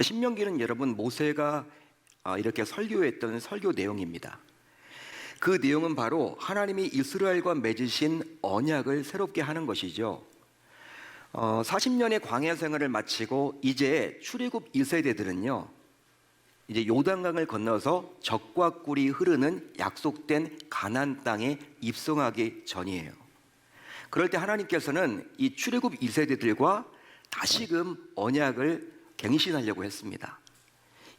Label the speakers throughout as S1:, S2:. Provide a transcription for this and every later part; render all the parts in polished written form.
S1: 신명기는 여러분 모세가 이렇게 설교했던 설교 내용입니다. 그 내용은 바로 하나님이 이스라엘과 맺으신 언약을 새롭게 하는 것이죠. 40년의 광야 생활을 마치고 이제 출애굽 1세대들은요, 이제 요단강을 건너서 젖과 꿀이 흐르는 약속된 가나안 땅에 입성하기 전이에요. 그럴 때 하나님께서는 이 출애굽 1세대들과 다시금 언약을 갱신하려고 했습니다.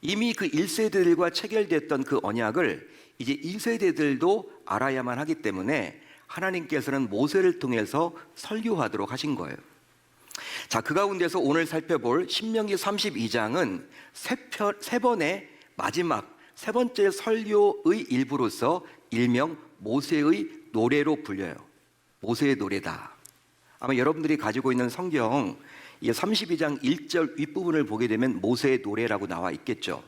S1: 이미 그 1세대들과 체결됐던 그 언약을 이제 2세대들도 알아야만 하기 때문에 하나님께서는 모세를 통해서 설교하도록 하신 거예요. 자, 그 가운데서 오늘 살펴볼 신명기 32장은 세 번의 마지막 세 번째 설교의 일부로서 일명 모세의 노래로 불려요. 모세의 노래다. 아마 여러분들이 가지고 있는 성경 32장 1절 윗부분을 보게 되면 모세의 노래라고 나와 있겠죠.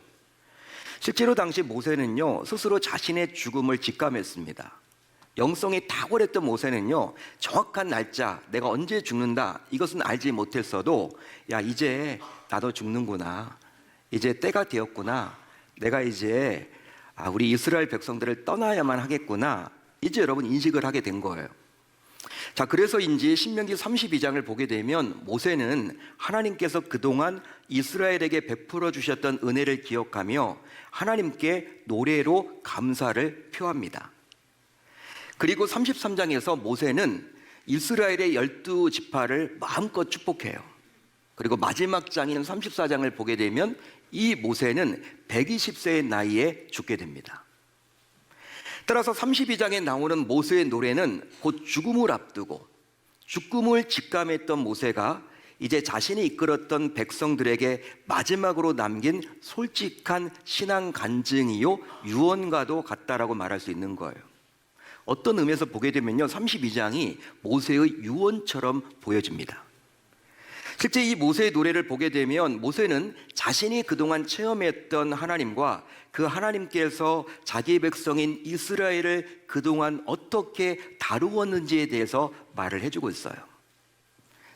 S1: 실제로 당시 모세는요, 스스로 자신의 죽음을 직감했습니다. 영성이 탁월했던 모세는요, 정확한 날짜, 내가 언제 죽는다, 이것은 알지 못했어도 야, 이제 나도 죽는구나, 이제 때가 되었구나, 내가 이제 우리 이스라엘 백성들을 떠나야만 하겠구나, 이제 여러분 인식을 하게 된 거예요. 자, 그래서인지 신명기 32장을 보게 되면 모세는 하나님께서 그동안 이스라엘에게 베풀어 주셨던 은혜를 기억하며 하나님께 노래로 감사를 표합니다. 그리고 33장에서 모세는 이스라엘의 12지파를 마음껏 축복해요. 그리고 마지막 장인 34장을 보게 되면 이 모세는 120세의 나이에 죽게 됩니다. 따라서 32장에 나오는 모세의 노래는 곧 죽음을 앞두고 죽음을 직감했던 모세가 이제 자신이 이끌었던 백성들에게 마지막으로 남긴 솔직한 신앙 간증이요 유언과도 같다라고 말할 수 있는 거예요. 어떤 의미에서 보게 되면요, 32장이 모세의 유언처럼 보여집니다. 실제 이 모세의 노래를 보게 되면 모세는 자신이 그동안 체험했던 하나님과 그 하나님께서 자기 백성인 이스라엘을 그동안 어떻게 다루었는지에 대해서 말을 해주고 있어요.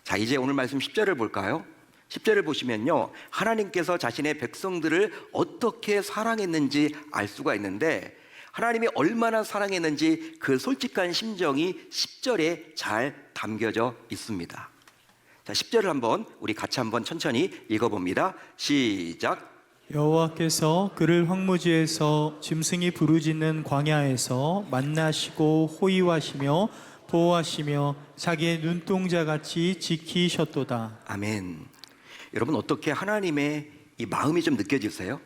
S1: 자, 이제 오늘 말씀 10절을 볼까요? 10절을 보시면요, 하나님께서 자신의 백성들을 어떻게 사랑했는지 알 수가 있는데 하나님이 얼마나 사랑했는지 그 솔직한 심정이 10절에 잘 담겨져 있습니다. 자, 10절을 우리 같이 한번 천천히 읽어봅니다. 시작.
S2: 여호와께서 그를 황무지에서 짐승이 부르짖는 광야에서 만나시고 호위하시며 보호하시며 자기의 눈동자같이 지키셨도다.
S1: 아멘. 여러분, 어떻게 하나님의 이 마음이 좀 느껴지세요?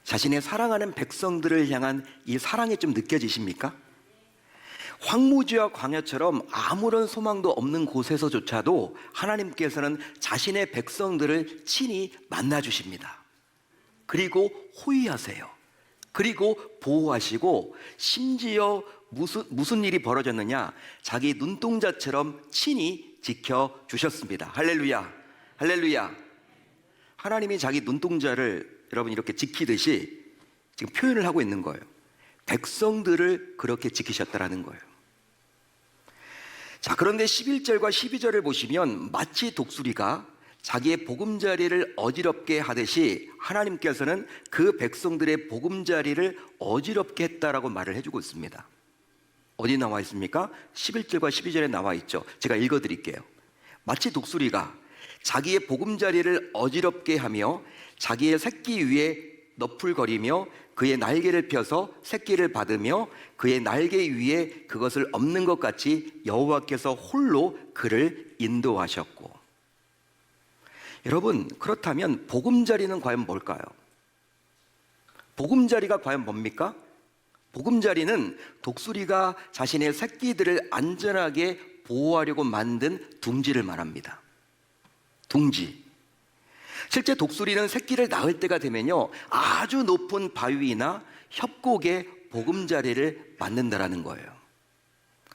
S1: 자신의 사랑하는 백성들을 향한 이 사랑이 좀 느껴지십니까? 황무지와 광야처럼 아무런 소망도 없는 곳에서조차도 하나님께서는 자신의 백성들을 친히 만나주십니다. 그리고 호위하세요. 그리고 보호하시고 심지어 무슨 일이 벌어졌느냐, 자기 눈동자처럼 친히 지켜주셨습니다. 할렐루야, 할렐루야. 하나님이 자기 눈동자를 여러분 이렇게 지키듯이 지금 표현을 하고 있는 거예요. 백성들을 그렇게 지키셨다라는 거예요. 자, 그런데 11절과 12절을 보시면 마치 독수리가 자기의 보금자리를 어지럽게 하듯이 하나님께서는 그 백성들의 보금자리를 어지럽게 했다라고 말을 해주고 있습니다. 어디 나와 있습니까? 11절과 12절에 나와 있죠. 제가 읽어드릴게요. 마치 독수리가 자기의 보금자리를 어지럽게 하며 자기의 새끼 위에 너풀거리며 그의 날개를 펴서 새끼를 받으며 그의 날개 위에 그것을 엎는 것 같이 여호와께서 홀로 그를 인도하셨고. 여러분, 그렇다면 보금자리는 과연 뭘까요? 보금자리가 과연 뭡니까? 보금자리는 독수리가 자신의 새끼들을 안전하게 보호하려고 만든 둥지를 말합니다. 둥지. 실제 독수리는 새끼를 낳을 때가 되면요, 아주 높은 바위나 협곡에 보금자리를 만든다라는 거예요.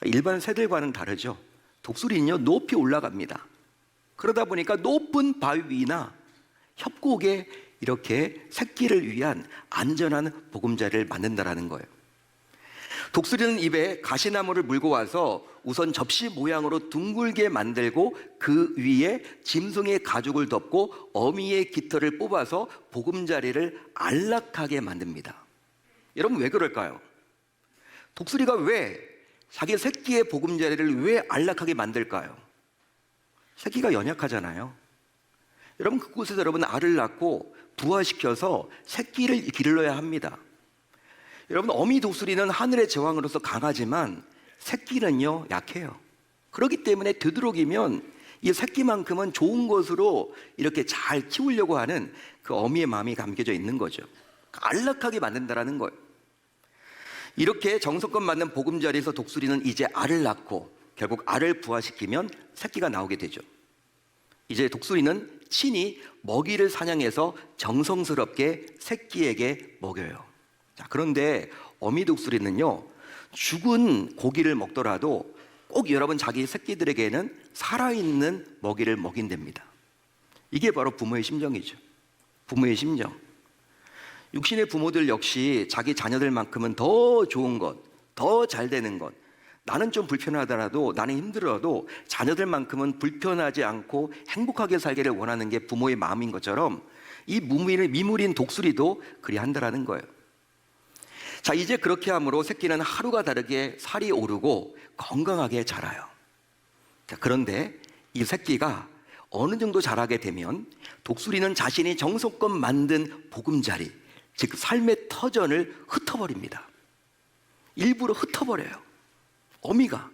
S1: 일반 새들과는 다르죠. 독수리는요, 높이 올라갑니다. 그러다 보니까 높은 바위 위나 협곡에 이렇게 새끼를 위한 안전한 보금자리를 만든다라는 거예요. 독수리는 입에 가시나무를 물고 와서 우선 접시 모양으로 둥글게 만들고 그 위에 짐승의 가죽을 덮고 어미의 깃털을 뽑아서 보금자리를 안락하게 만듭니다. 여러분 왜 그럴까요? 독수리가 왜 자기 새끼의 보금자리를 왜 안락하게 만들까요? 새끼가 연약하잖아요. 여러분 그곳에서 여러분 알을 낳고 부화시켜서 새끼를 기르러야 합니다. 여러분 어미 독수리는 하늘의 제왕으로서 강하지만 새끼는요 약해요. 그렇기 때문에 되도록이면 이 새끼만큼은 좋은 것으로 이렇게 잘 키우려고 하는 그 어미의 마음이 담겨져 있는 거죠. 안락하게 만든다라는 거예요. 이렇게 정성껏 만든 보금자리에서 독수리는 이제 알을 낳고 결국 알을 부화시키면 새끼가 나오게 되죠. 이제 독수리는 친히 먹이를 사냥해서 정성스럽게 새끼에게 먹여요. 자, 그런데 어미 독수리는요 죽은 고기를 먹더라도 꼭 여러분 자기 새끼들에게는 살아있는 먹이를 먹인답니다. 이게 바로 부모의 심정이죠. 부모의 심정. 육신의 부모들 역시 자기 자녀들만큼은 더 좋은 것, 더 잘 되는 것, 나는 좀 불편하더라도, 나는 힘들어도 자녀들만큼은 불편하지 않고 행복하게 살기를 원하는 게 부모의 마음인 것처럼 이 미물인 독수리도 그리 한다라는 거예요. 자, 이제 그렇게 함으로 새끼는 하루가 다르게 살이 오르고 건강하게 자라요. 자, 그런데 이 새끼가 어느 정도 자라게 되면 독수리는 자신이 정성껏 만든 보금자리, 즉 삶의 터전을 흩어버립니다. 일부러 흩어버려요. 어미가.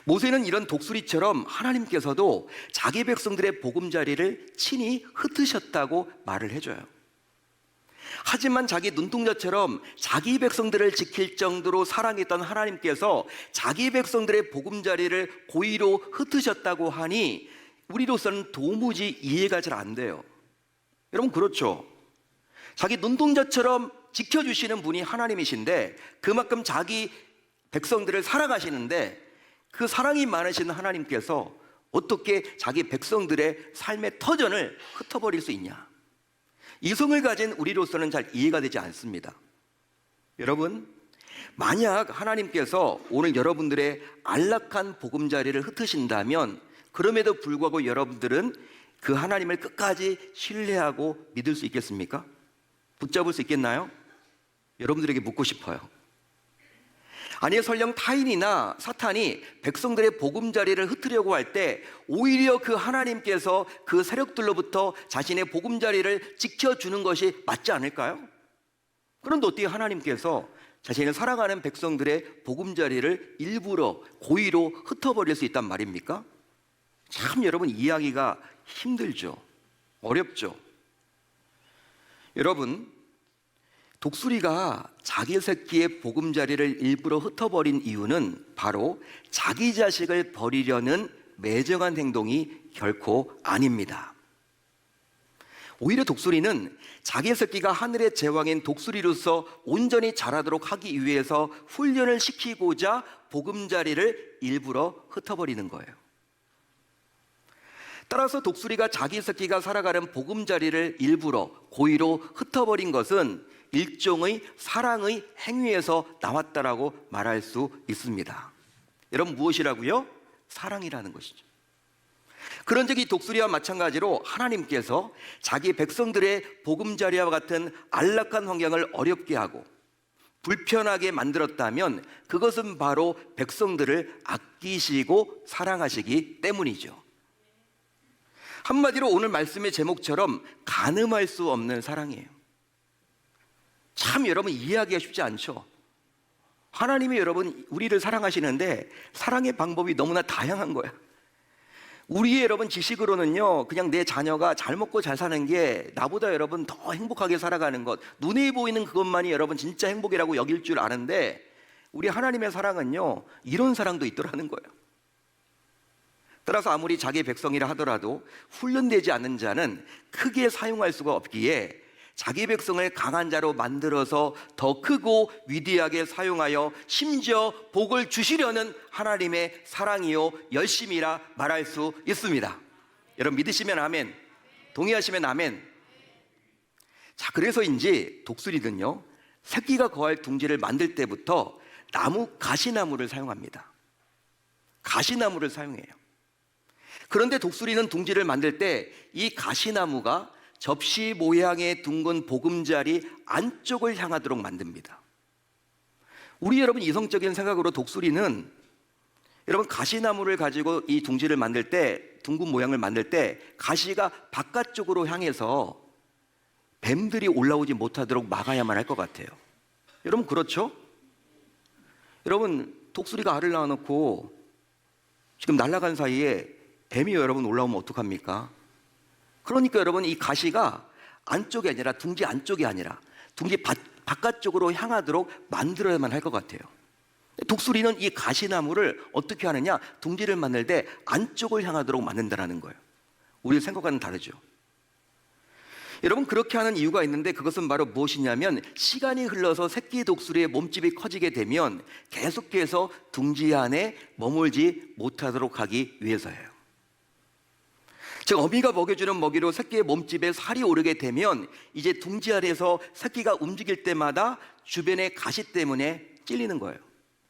S1: 모세는 이런 독수리처럼 하나님께서도 자기 백성들의 보금자리를 친히 흩으셨다고 말을 해줘요. 하지만 자기 눈동자처럼 자기 백성들을 지킬 정도로 사랑했던 하나님께서 자기 백성들의 보금자리를 고의로 흩으셨다고 하니 우리로서는 도무지 이해가 잘 안 돼요. 여러분 그렇죠? 자기 눈동자처럼 지켜주시는 분이 하나님이신데 그만큼 자기 백성들을 사랑하시는데 그 사랑이 많으신 하나님께서 어떻게 자기 백성들의 삶의 터전을 흩어버릴 수 있냐? 이성을 가진 우리로서는 잘 이해가 되지 않습니다. 여러분, 만약 하나님께서 오늘 여러분들의 안락한 보금자리를 흩으신다면 그럼에도 불구하고 여러분들은 그 하나님을 끝까지 신뢰하고 믿을 수 있겠습니까? 붙잡을 수 있겠나요? 여러분들에게 묻고 싶어요. 아니 설령 타인이나 사탄이 백성들의 보금자리를 흩으려고 할 때 오히려 그 하나님께서 그 세력들로부터 자신의 보금자리를 지켜주는 것이 맞지 않을까요? 그런데 어떻게 하나님께서 자신을 사랑하는 백성들의 보금자리를 일부러 고의로 흩어버릴 수 있단 말입니까? 참 여러분 이해하기가 힘들죠. 어렵죠. 여러분 독수리가 자기 새끼의 보금자리를 일부러 흩어버린 이유는 바로 자기 자식을 버리려는 매정한 행동이 결코 아닙니다. 오히려 독수리는 자기 새끼가 하늘의 제왕인 독수리로서 온전히 자라도록 하기 위해서 훈련을 시키고자 보금자리를 일부러 흩어버리는 거예요. 따라서 독수리가 자기 새끼가 살아가는 보금자리를 일부러 고의로 흩어버린 것은 일종의 사랑의 행위에서 나왔다라고 말할 수 있습니다. 여러분 무엇이라고요? 사랑이라는 것이죠. 그런 적이 독수리와 마찬가지로 하나님께서 자기 백성들의 보금자리와 같은 안락한 환경을 어렵게 하고 불편하게 만들었다면 그것은 바로 백성들을 아끼시고 사랑하시기 때문이죠. 한마디로 오늘 말씀의 제목처럼 가늠할 수 없는 사랑이에요. 참 여러분 이해하기가 쉽지 않죠. 하나님이 여러분 우리를 사랑하시는데 사랑의 방법이 너무나 다양한 거야. 우리의 여러분 지식으로는요 그냥 내 자녀가 잘 먹고 잘 사는 게 나보다 여러분 더 행복하게 살아가는 것, 눈에 보이는 그것만이 여러분 진짜 행복이라고 여길 줄 아는데 우리 하나님의 사랑은요 이런 사랑도 있더라는 거예요. 따라서 아무리 자기 백성이라 하더라도 훈련되지 않는 자는 크게 사용할 수가 없기에 자기 백성을 강한 자로 만들어서 더 크고 위대하게 사용하여 심지어 복을 주시려는 하나님의 사랑이요 열심이라 말할 수 있습니다. 여러분 믿으시면 아멘, 동의하시면 아멘. 자, 그래서인지 독수리는요 새끼가 거할 둥지를 만들 때부터 나무 가시나무를 사용합니다. 가시나무를 사용해요. 그런데 독수리는 둥지를 만들 때 이 가시나무가 접시 모양의 둥근 보금자리 안쪽을 향하도록 만듭니다. 우리 여러분 이성적인 생각으로 독수리는 여러분 가시나무를 가지고 이 둥지를 만들 때, 둥근 모양을 만들 때 가시가 바깥쪽으로 향해서 뱀들이 올라오지 못하도록 막아야만 할 것 같아요. 여러분 그렇죠? 여러분 독수리가 알을 낳아놓고 지금 날아간 사이에 뱀이 여러분 올라오면 어떡합니까? 그러니까 여러분 이 가시가 안쪽이 아니라 둥지 안쪽이 아니라 둥지 바깥쪽으로 향하도록 만들어야만 할 것 같아요. 독수리는 이 가시나무를 어떻게 하느냐? 둥지를 만들 때 안쪽을 향하도록 만든다는 거예요. 우리 생각과는 다르죠. 여러분 그렇게 하는 이유가 있는데 그것은 바로 무엇이냐면 시간이 흘러서 새끼 독수리의 몸집이 커지게 되면 계속해서 둥지 안에 머물지 못하도록 하기 위해서예요. 즉 어미가 먹여주는 먹이로 새끼의 몸집에 살이 오르게 되면 이제 둥지 안에서 새끼가 움직일 때마다 주변의 가시 때문에 찔리는 거예요.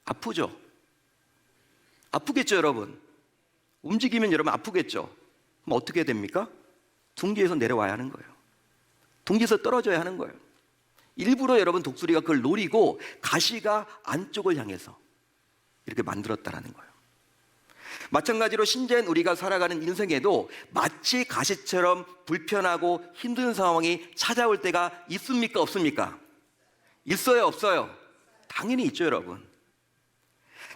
S1: 아프죠? 아프겠죠 여러분? 움직이면 여러분 아프겠죠? 그럼 어떻게 됩니까? 둥지에서 내려와야 하는 거예요. 둥지에서 떨어져야 하는 거예요. 일부러 여러분 독수리가 그걸 노리고 가시가 안쪽을 향해서 이렇게 만들었다라는 거예요. 마찬가지로 신자인 우리가 살아가는 인생에도 마치 가시처럼 불편하고 힘든 상황이 찾아올 때가 있습니까? 없습니까? 있어요? 없어요? 당연히 있죠 여러분.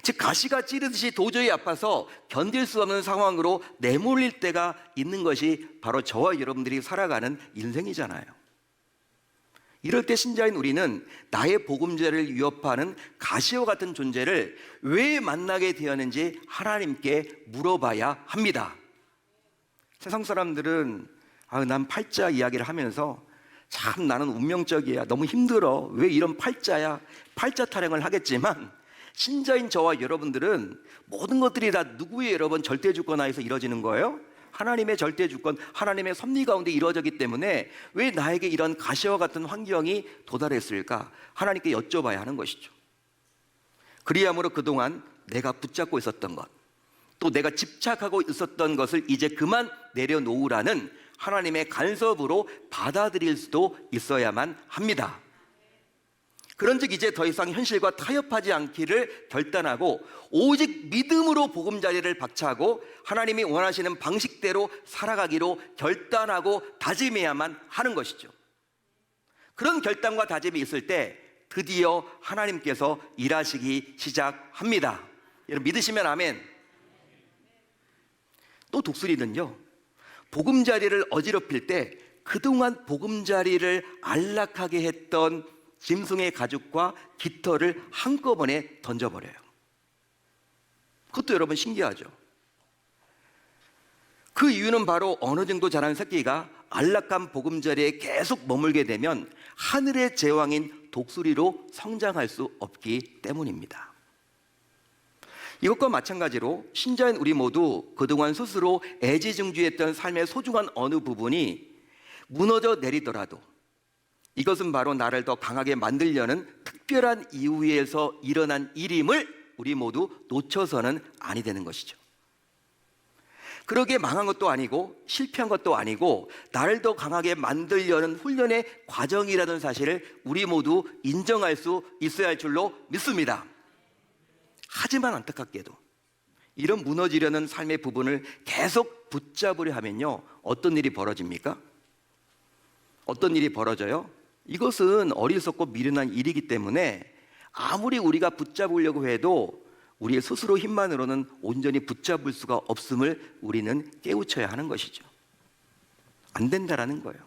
S1: 즉 가시가 찌르듯이 도저히 아파서 견딜 수 없는 상황으로 내몰릴 때가 있는 것이 바로 저와 여러분들이 살아가는 인생이잖아요. 이럴 때 신자인 우리는 나의 보금자리를 위협하는 가시와 같은 존재를 왜 만나게 되었는지 하나님께 물어봐야 합니다. 세상 사람들은 난 팔자 이야기를 하면서 참 나는 운명적이야, 너무 힘들어, 왜 이런 팔자야, 팔자 타령을 하겠지만 신자인 저와 여러분들은 모든 것들이 다 누구의 여러분 절대 주권하에서 이루어지는 거예요? 하나님의 절대 주권, 하나님의 섭리 가운데 이루어졌기 때문에 왜 나에게 이런 가시와 같은 환경이 도달했을까? 하나님께 여쭤봐야 하는 것이죠. 그리하므로 그동안 내가 붙잡고 있었던 것, 또 내가 집착하고 있었던 것을 이제 그만 내려놓으라는 하나님의 간섭으로 받아들일 수도 있어야만 합니다. 그런즉 이제 더 이상 현실과 타협하지 않기를 결단하고 오직 믿음으로 보금자리를 박차고 하나님이 원하시는 방식대로 살아가기로 결단하고 다짐해야만 하는 것이죠. 그런 결단과 다짐이 있을 때 드디어 하나님께서 일하시기 시작합니다. 여러분 믿으시면 아멘. 또 독수리는요, 보금자리를 어지럽힐 때 그동안 보금자리를 안락하게 했던 짐승의 가죽과 깃털을 한꺼번에 던져버려요. 그것도 여러분 신기하죠? 그 이유는 바로 어느 정도 자란 새끼가 안락한 보금자리에 계속 머물게 되면 하늘의 제왕인 독수리로 성장할 수 없기 때문입니다. 이것과 마찬가지로 신자인 우리 모두 그동안 스스로 애지중지했던 삶의 소중한 어느 부분이 무너져 내리더라도 이것은 바로 나를 더 강하게 만들려는 특별한 이유에서 일어난 일임을 우리 모두 놓쳐서는 아니 되는 것이죠. 그러기에 망한 것도 아니고 실패한 것도 아니고 나를 더 강하게 만들려는 훈련의 과정이라는 사실을 우리 모두 인정할 수 있어야 할 줄로 믿습니다. 하지만 안타깝게도 이런 무너지려는 삶의 부분을 계속 붙잡으려 하면요, 어떤 일이 벌어집니까? 어떤 일이 벌어져요? 이것은 어리석고 미련한 일이기 때문에 아무리 우리가 붙잡으려고 해도 우리의 스스로 힘만으로는 온전히 붙잡을 수가 없음을 우리는 깨우쳐야 하는 것이죠. 안 된다라는 거예요.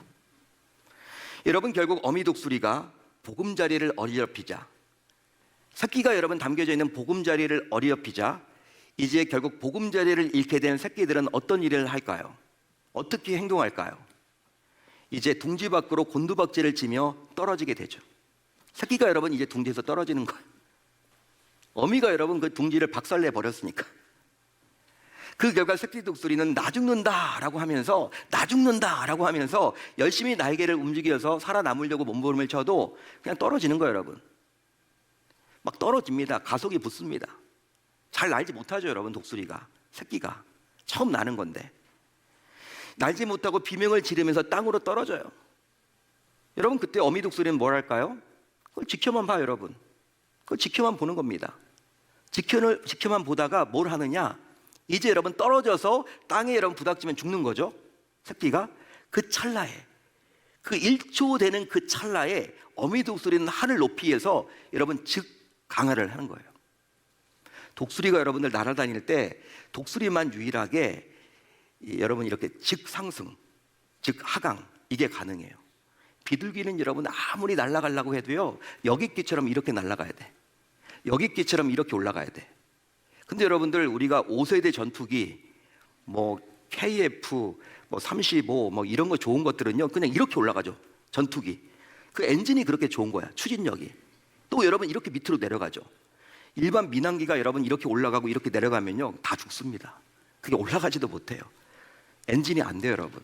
S1: 여러분 결국 어미 독수리가 보금자리를 어지럽히자, 새끼가 여러분 담겨져 있는 보금자리를 어지럽히자 이제 결국 보금자리를 잃게 된 새끼들은 어떤 일을 할까요? 어떻게 행동할까요? 이제 둥지 밖으로 곤두박질을 치며 떨어지게 되죠. 새끼가 여러분 이제 둥지에서 떨어지는 거예요. 어미가 여러분 그 둥지를 박살내 버렸으니까. 그 결과 새끼 독수리는 나 죽는다라고 하면서 열심히 날개를 움직여서 살아남으려고 몸부림을 쳐도 그냥 떨어지는 거예요 여러분. 막 떨어집니다. 가속이 붙습니다. 잘 날지 못하죠, 여러분. 독수리가, 새끼가 처음 나는 건데 날지 못하고 비명을 지르면서 땅으로 떨어져요. 여러분, 그때 어미 독수리는 뭘 할까요? 그걸 지켜만 봐요, 여러분. 그걸 지켜만 보는 겁니다. 지켜만 보다가 뭘 하느냐? 이제 여러분 떨어져서 땅에 여러분 부닥치면 죽는 거죠. 새끼가 그 찰나에, 그 1초 되는 그 찰나에 어미 독수리는 하늘 높이에서 여러분 즉 강화를 하는 거예요. 독수리가 여러분들 날아다닐 때 독수리만 유일하게 여러분 이렇게 즉 상승, 즉 하강, 이게 가능해요. 비둘기는 여러분 아무리 날아가려고 해도요, 여객기처럼 이렇게 날아가야 돼. 여객기처럼 이렇게 올라가야 돼. 근데 여러분들, 우리가 5세대 전투기, 뭐 KF, 뭐 35, 뭐 이런 거 좋은 것들은요, 그냥 이렇게 올라가죠. 전투기. 그 엔진이 그렇게 좋은 거야, 추진력이. 또 여러분 이렇게 밑으로 내려가죠. 일반 민항기가 여러분 이렇게 올라가고 이렇게 내려가면요, 다 죽습니다. 그게 올라가지도 못해요. 엔진이 안 돼요, 여러분.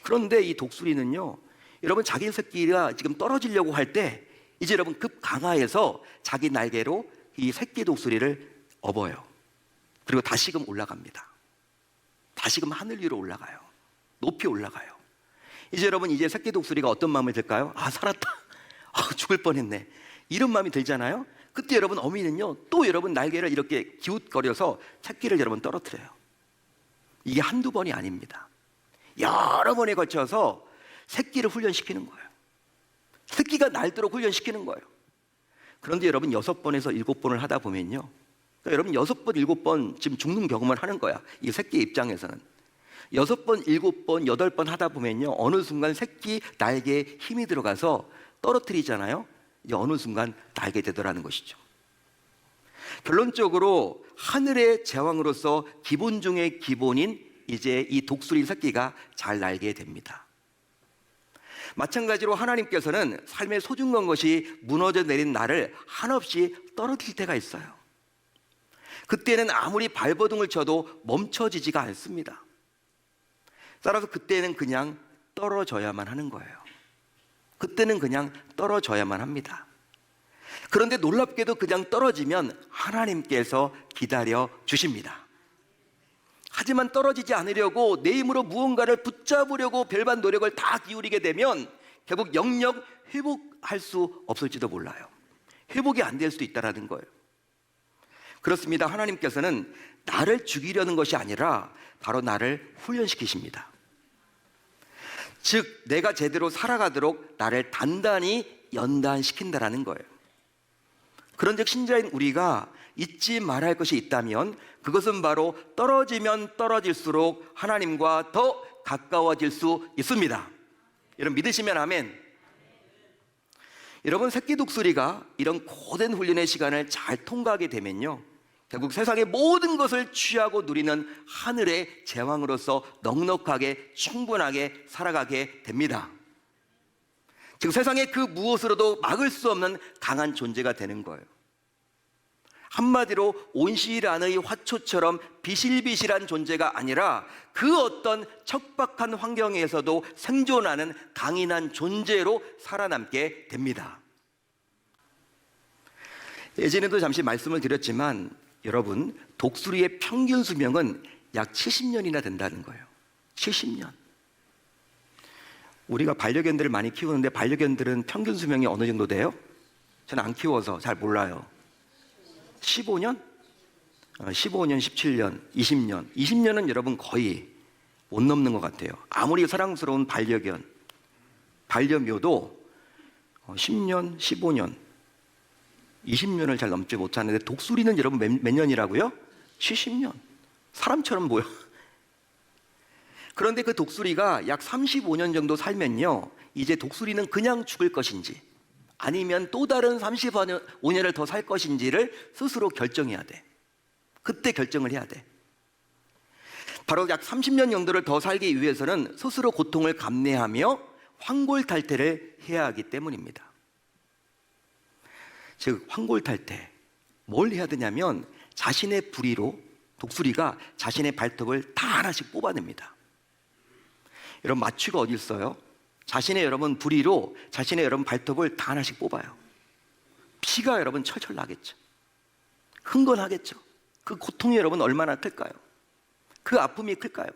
S1: 그런데 이 독수리는요, 여러분 자기 새끼가 지금 떨어지려고 할 때 이제 여러분 급 강하에서 자기 날개로 이 새끼 독수리를 업어요. 그리고 다시금 올라갑니다. 다시금 하늘 위로 올라가요. 높이 올라가요. 이제 여러분, 이제 새끼 독수리가 어떤 마음이 들까요? 아, 살았다. 아, 죽을 뻔했네. 이런 마음이 들잖아요. 그때 여러분 어미는요, 또 여러분 날개를 이렇게 기웃거려서 새끼를 여러분 떨어뜨려요. 이게 한두 번이 아닙니다. 여러 번에 걸쳐서 새끼를 훈련시키는 거예요. 새끼가 날도록 훈련시키는 거예요. 그런데 여러분 6번에서 7번을 하다 보면요, 그러니까 여러분 6번, 7번 지금 죽는 경험을 하는 거야. 이 새끼 입장에서는 6번, 7번, 8번 하다 보면요, 어느 순간 새끼 날개에 힘이 들어가서 떨어뜨리잖아요. 이제 어느 순간 날게 되더라는 것이죠. 결론적으로 하늘의 제왕으로서 기본 중의 기본인 이제 이 독수리 새끼가 잘 날게 됩니다. 마찬가지로 하나님께서는 삶의 소중한 것이 무너져 내린 나를 한없이 떨어뜨릴 때가 있어요. 그때는 아무리 발버둥을 쳐도 멈춰지지가 않습니다. 따라서 그때는 그냥 떨어져야만 하는 거예요. 그때는 그냥 떨어져야만 합니다. 그런데 놀랍게도 그냥 떨어지면 하나님께서 기다려 주십니다. 하지만 떨어지지 않으려고 내 힘으로 무언가를 붙잡으려고 별반 노력을 다 기울이게 되면 결국 영영 회복할 수 없을지도 몰라요. 회복이 안 될 수도 있다는 거예요. 그렇습니다. 하나님께서는 나를 죽이려는 것이 아니라 바로 나를 훈련시키십니다. 즉 내가 제대로 살아가도록 나를 단단히 연단시킨다라는 거예요. 그런즉 신자인 우리가 잊지 말아야 할 것이 있다면 그것은 바로 떨어지면 떨어질수록 하나님과 더 가까워질 수 있습니다. 여러분 믿으시면 아멘. 여러분, 새끼 독수리가 이런 고된 훈련의 시간을 잘 통과하게 되면요, 결국 세상의 모든 것을 취하고 누리는 하늘의 제왕으로서 넉넉하게 충분하게 살아가게 됩니다. 즉 세상의 그 무엇으로도 막을 수 없는 강한 존재가 되는 거예요. 한마디로 온실안의 화초처럼 비실비실한 존재가 아니라 그 어떤 척박한 환경에서도 생존하는 강인한 존재로 살아남게 됩니다. 예전에도 잠시 말씀을 드렸지만 여러분, 독수리의 평균 수명은 약 70년이나 된다는 거예요. 70년. 우리가 반려견들을 많이 키우는데 반려견들은 평균 수명이 어느 정도 돼요? 저는 안 키워서 잘 몰라요. 15년? 15년, 17년, 20년. 20년은 여러분 거의 못 넘는 것 같아요. 아무리 사랑스러운 반려견, 반려묘도 10년, 15년, 20년을 잘 넘지 못하는데 독수리는 여러분 몇 년이라고요? 70년. 사람처럼 보여. 그런데 그 독수리가 약 35년 정도 살면요, 이제 독수리는 그냥 죽을 것인지 아니면 또 다른 35년을 더 살 것인지를 스스로 결정해야 돼. 그때 결정을 해야 돼. 바로 약 30년 정도를 더 살기 위해서는 스스로 고통을 감내하며 황골탈퇴를 해야 하기 때문입니다. 즉 황골탈퇴, 뭘 해야 되냐면 자신의 부리로 독수리가 자신의 발톱을 다 하나씩 뽑아냅니다. 여러분, 마취가 어디 있어요? 자신의 여러분 부리로 자신의 여러분 발톱을 다 하나씩 뽑아요. 피가 여러분 철철 나겠죠. 흥건하겠죠. 그 고통이 여러분 얼마나 클까요? 그 아픔이 클까요?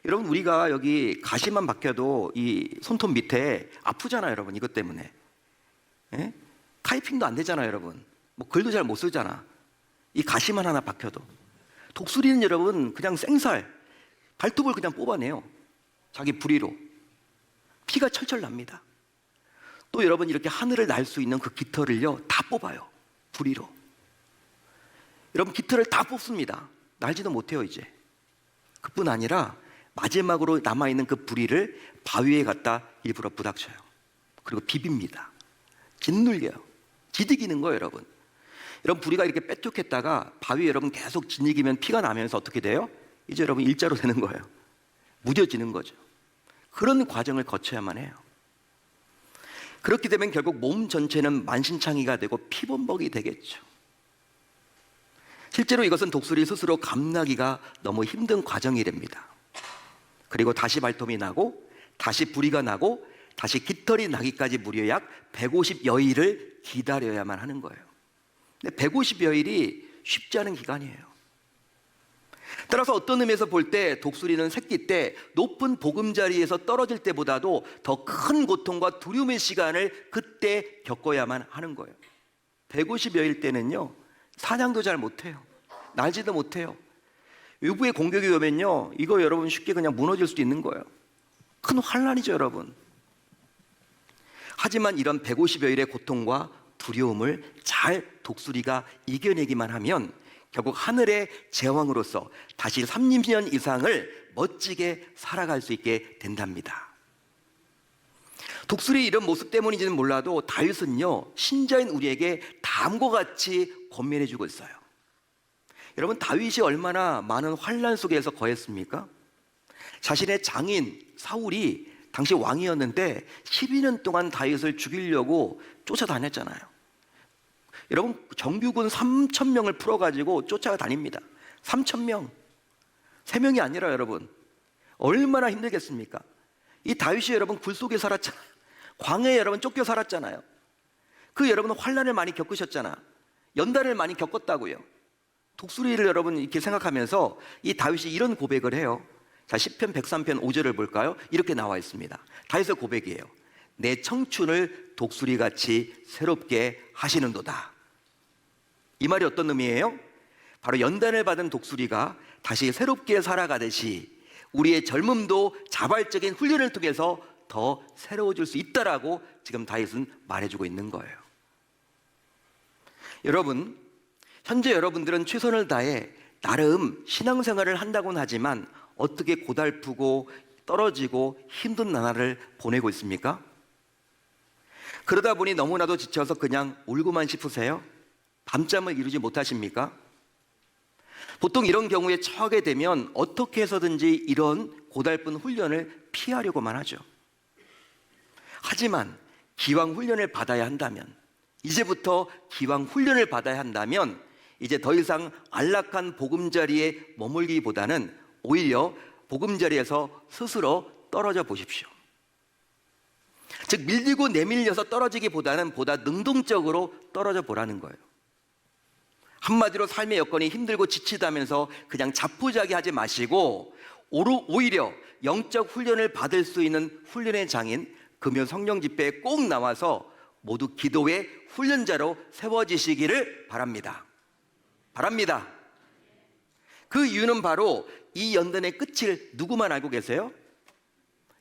S1: 여러분, 우리가 여기 가시만 박혀도 이 손톱 밑에 아프잖아요, 여러분. 이것 때문에. 예? 타이핑도 안 되잖아요, 여러분. 뭐 글도 잘 못 쓰잖아. 이 가시만 하나 박혀도. 독수리는 여러분 그냥 생살, 발톱을 그냥 뽑아내요. 자기 부리로. 피가 철철 납니다. 또 여러분, 이렇게 하늘을 날 수 있는 그 깃털을요 다 뽑아요. 부리로. 여러분, 깃털을 다 뽑습니다. 날지도 못해요 이제. 그뿐 아니라 마지막으로 남아있는 그 부리를 바위에 갖다 일부러 부닥쳐요. 그리고 비빕니다. 짓눌려요. 지득이는 거예요, 여러분. 여러분, 부리가 이렇게 뾰족했다가 바위에 여러분 계속 짓이기면 피가 나면서 어떻게 돼요? 이제 여러분 일자로 되는 거예요. 무뎌지는 거죠. 그런 과정을 거쳐야만 해요. 그렇게 되면 결국 몸 전체는 만신창이가 되고 피범벅이 되겠죠. 실제로 이것은 독수리 스스로 감나기가 너무 힘든 과정이 됩니다. 그리고 다시 발톱이 나고 다시 부리가 나고 다시 깃털이 나기까지 무려 약 150여일을 기다려야만 하는 거예요. 근데 150여일이 쉽지 않은 기간이에요. 따라서 어떤 의미에서 볼 때 독수리는 새끼 때 높은 보금자리에서 떨어질 때보다도 더 큰 고통과 두려움의 시간을 그때 겪어야만 하는 거예요. 150여일 때는요 사냥도 잘 못해요. 날지도 못해요. 외부의 공격이 오면요 이거 여러분 쉽게 그냥 무너질 수도 있는 거예요. 큰 환난이죠, 여러분. 하지만 이런 150여일의 고통과 두려움을 잘 독수리가 이겨내기만 하면 결국 하늘의 제왕으로서 다시 30년 이상을 멋지게 살아갈 수 있게 된답니다. 독수리의 이런 모습 때문인지는 몰라도 다윗은요 신자인 우리에게 다음과 같이 권면해주고 있어요. 여러분, 다윗이 얼마나 많은 환난 속에서 거했습니까? 자신의 장인 사울이 당시 왕이었는데 12년 동안 다윗을 죽이려고 쫓아다녔잖아요. 여러분, 정규군 3,000명을 풀어가지고 쫓아다닙니다. 3,000명. 3명이 아니라 여러분 얼마나 힘들겠습니까? 이 다윗이 여러분 굴 속에 살았잖아요. 광야에 여러분 쫓겨 살았잖아요. 그 여러분은 환난을 많이 겪으셨잖아. 연단을 많이 겪었다고요. 독수리를 여러분 이렇게 생각하면서 이 다윗이 이런 고백을 해요. 자, 시편 103편 5절을 볼까요? 이렇게 나와 있습니다. 다윗의 고백이에요. 내 청춘을 독수리같이 새롭게 하시는도다. 이 말이 어떤 의미예요? 바로 연단을 받은 독수리가 다시 새롭게 살아가듯이 우리의 젊음도 자발적인 훈련을 통해서 더 새로워질 수 있다라고 지금 다윗은 말해주고 있는 거예요. 여러분, 현재 여러분들은 최선을 다해 나름 신앙생활을 한다고는 하지만 어떻게 고달프고 떨어지고 힘든 나날을 보내고 있습니까? 그러다 보니 너무나도 지쳐서 그냥 울고만 싶으세요? 밤잠을 이루지 못하십니까? 보통 이런 경우에 처하게 되면 어떻게 해서든지 이런 고달픈 훈련을 피하려고만 하죠. 하지만 기왕 훈련을 받아야 한다면, 이제부터 기왕 훈련을 받아야 한다면 이제 더 이상 안락한 보금자리에 머물기보다는 오히려 보금자리에서 스스로 떨어져 보십시오. 즉, 밀리고 내밀려서 떨어지기보다는 보다 능동적으로 떨어져 보라는 거예요. 한마디로 삶의 여건이 힘들고 지치다면서 그냥 자포자기하지 마시고 오히려 영적 훈련을 받을 수 있는 훈련의 장인 금요 성령 집회에 꼭 나와서 모두 기도의 훈련자로 세워지시기를 바랍니다. 바랍니다. 그 이유는 바로 이 연단의 끝을 누구만 알고 계세요?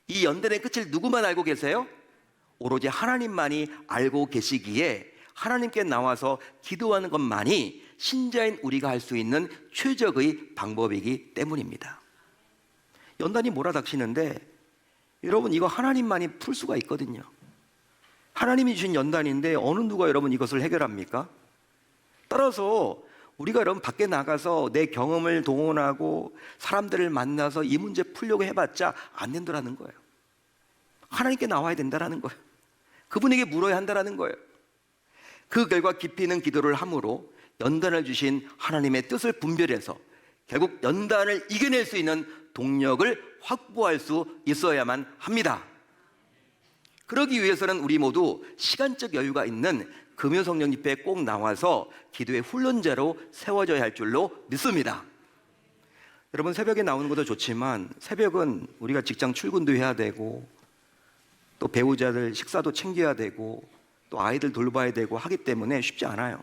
S1: 이 연단의 끝을 누구만 알고 계세요? 오로지 하나님만이 알고 계시기에 하나님께 나와서 기도하는 것만이 신자인 우리가 할 수 있는 최적의 방법이기 때문입니다. 연단이 몰아닥치는데 여러분, 이거 하나님만이 풀 수가 있거든요. 하나님이 주신 연단인데 어느 누가 여러분 이것을 해결합니까? 따라서 우리가 여러분 밖에 나가서 내 경험을 동원하고 사람들을 만나서 이 문제 풀려고 해봤자 안 된다라는 거예요. 하나님께 나와야 된다라는 거예요. 그분에게 물어야 한다라는 거예요. 그 결과 깊이 있는 기도를 함으로 연단을 주신 하나님의 뜻을 분별해서 결국 연단을 이겨낼 수 있는 동력을 확보할 수 있어야만 합니다. 그러기 위해서는 우리 모두 시간적 여유가 있는 금요 성령 집회에 꼭 나와서 기도의 훈련자로 세워져야 할 줄로 믿습니다. 여러분, 새벽에 나오는 것도 좋지만 새벽은 우리가 직장 출근도 해야 되고 또 배우자들 식사도 챙겨야 되고 또 아이들 돌봐야 되고 하기 때문에 쉽지 않아요.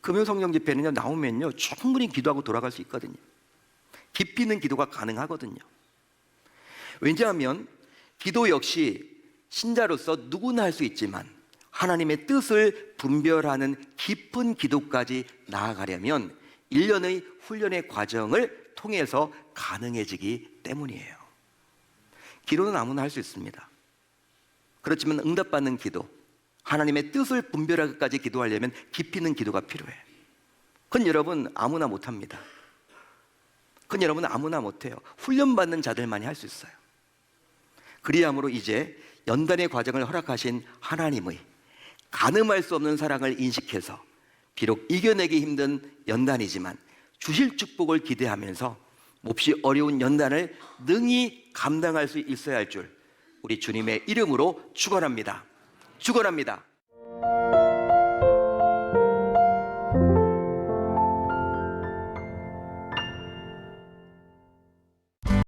S1: 금요 성령 집회는요, 나오면요 충분히 기도하고 돌아갈 수 있거든요. 깊이 있는 기도가 가능하거든요. 왜냐하면 기도 역시 신자로서 누구나 할 수 있지만 하나님의 뜻을 분별하는 깊은 기도까지 나아가려면 1년의 훈련의 과정을 통해서 가능해지기 때문이에요. 기도는 아무나 할 수 있습니다. 그렇지만 응답받는 기도, 하나님의 뜻을 분별하기까지 기도하려면 깊이 있는 기도가 필요해요. 그건 여러분 아무나 못합니다. 그건 여러분 아무나 못해요. 훈련받는 자들만이 할 수 있어요. 그리함으로 이제 연단의 과정을 허락하신 하나님의 가늠할 수 없는 사랑을 인식해서 비록 이겨내기 힘든 연단이지만 주실 축복을 기대하면서 몹시 어려운 연단을 능히 감당할 수 있어야 할 줄 우리 주님의 이름으로 축원합니다. 축원합니다.